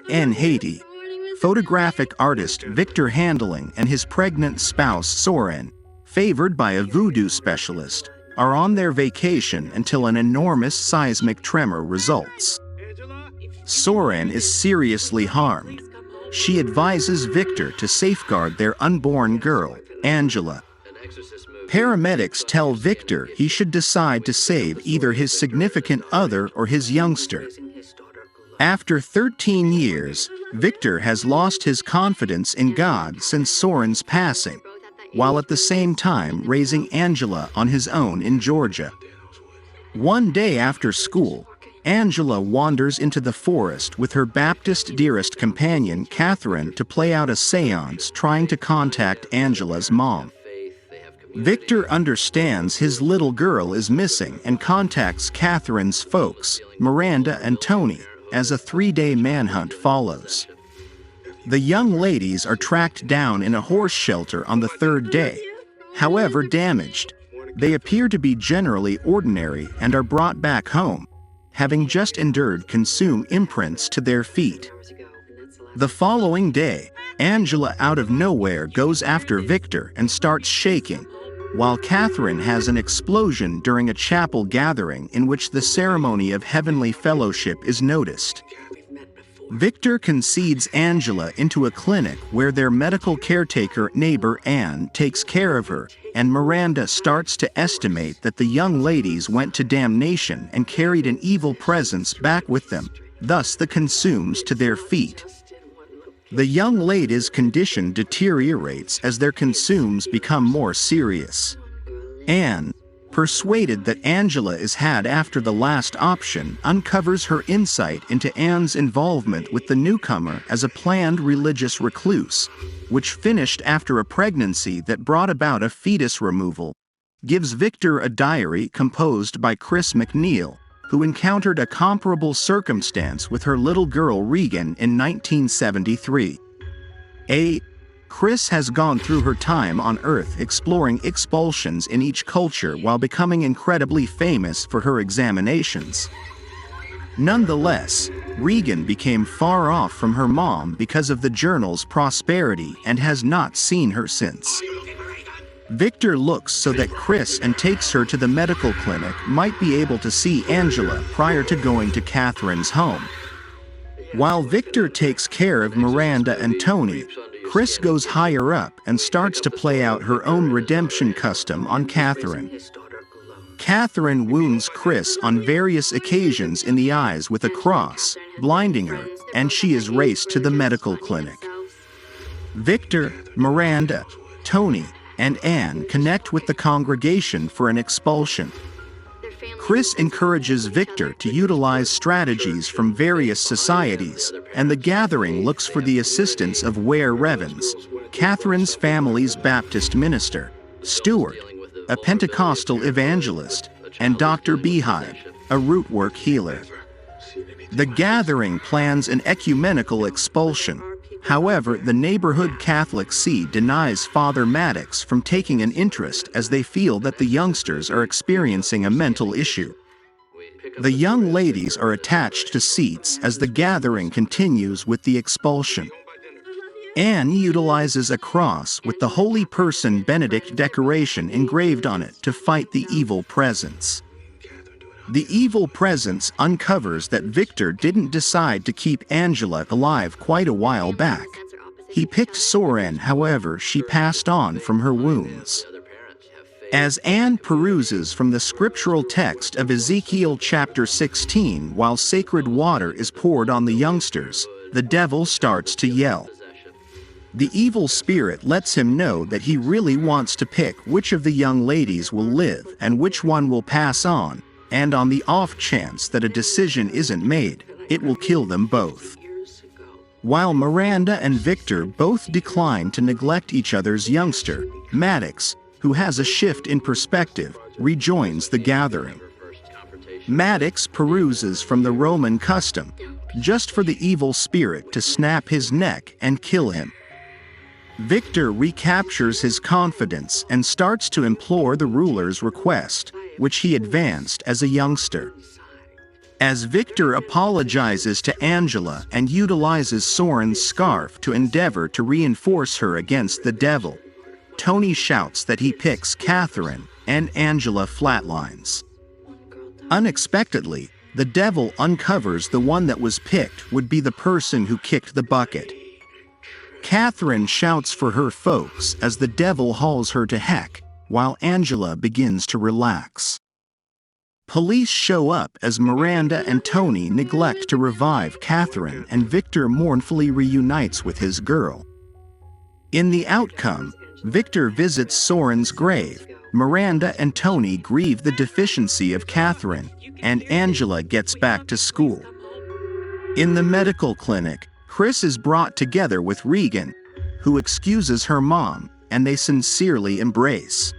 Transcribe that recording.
In Haiti, photographic artist Victor Handling and his pregnant spouse Soren, favored by a voodoo specialist, are on their vacation until an enormous seismic tremor results. Soren is seriously harmed. She advises Victor to safeguard their unborn girl, Angela. Paramedics tell Victor he should decide to save either his significant other or his youngster. After 13 years, Victor has lost his confidence in God since Soren's passing, while at the same time raising Angela on his own in Georgia. One day after school, Angela wanders into the forest with her Baptist dearest companion Katherine to play out a seance trying to contact Angela's mom. Victor understands his little girl is missing and contacts Katherine's folks, Miranda and Tony, as a 3-day manhunt follows. The young ladies are tracked down in a horse shelter on the 3rd day. However damaged, they appear to be generally ordinary and are brought back home, having just endured consume imprints to their feet. The following day, Angela out of nowhere goes after Victor and starts shaking, while Katherine has an explosion during a chapel gathering in which the ceremony of heavenly fellowship is noticed. Victor concedes Angela into a clinic where their medical caretaker neighbor Anne takes care of her, and Miranda starts to estimate that the young ladies went to damnation and carried an evil presence back with them, thus the consumes to their feet. The young ladies' condition deteriorates as their consumes become more serious. Anne, persuaded that Angela is had after the last option, uncovers her insight into Anne's involvement with the newcomer as a planned religious recluse, which finished after a pregnancy that brought about a fetus removal, gives Victor a diary composed by MacNeil, who encountered a comparable circumstance with her little girl Regan in 1973. Chris has gone through her time on Earth exploring expulsions in each culture while becoming incredibly famous for her examinations. Nonetheless, Regan became far off from her mom because of the journal's prosperity and has not seen her since. Victor looks so that Chris and takes her to the medical clinic might be able to see Angela prior to going to Katherine's home. While Victor takes care of Miranda and Tony, Chris goes higher up and starts to play out her own redemption custom on Katherine. Katherine wounds Chris on various occasions in the eyes with a cross, blinding her, and she is raced to the medical clinic. Victor, Miranda, Tony, and Anne connect with the congregation for an expulsion. Chris encourages Victor to utilize strategies from various societies, and the gathering looks for the assistance of Ware Revens, Katherine's family's Baptist minister, Stuart, a Pentecostal evangelist, and Dr. Beehive, a rootwork healer. The gathering plans an ecumenical expulsion. However, the neighborhood Catholic see denies Father Maddox from taking an interest as they feel that the youngsters are experiencing a mental issue. The young ladies are attached to seats as the gathering continues with the expulsion. Anne utilizes a cross with the Holy Person Benedict decoration engraved on it to fight the evil presence. The evil presence uncovers that Victor didn't decide to keep Angela alive quite a while back. He picked Soren, however, she passed on from her wounds. As Anne peruses from the scriptural text of Ezekiel chapter 16 while sacred water is poured on the youngsters, the devil starts to yell. The evil spirit lets him know that he really wants to pick which of the young ladies will live and which one will pass on, and on the off chance that a decision isn't made, it will kill them both. While Miranda and Victor both decline to neglect each other's youngster, Maddox, who has a shift in perspective, rejoins the gathering. Maddox peruses from the Roman custom, just for the evil spirit to snap his neck and kill him. Victor recaptures his confidence and starts to implore the ruler's request, which he advanced as a youngster. As Victor apologizes to Angela and utilizes Soren's scarf to endeavor to reinforce her against the devil, Tony shouts that he picks Katherine, and Angela flatlines. Unexpectedly, the devil uncovers the one that was picked would be the person who kicked the bucket. Katherine shouts for her folks as the devil hauls her to heck, while Angela begins to relax. Police show up as Miranda and Tony neglect to revive Katherine, and Victor mournfully reunites with his girl. In the outcome, Victor visits Soren's grave, Miranda and Tony grieve the deficiency of Katherine, and Angela gets back to school. In the medical clinic, Chris is brought together with Regan, who excuses her mom, and they sincerely embrace.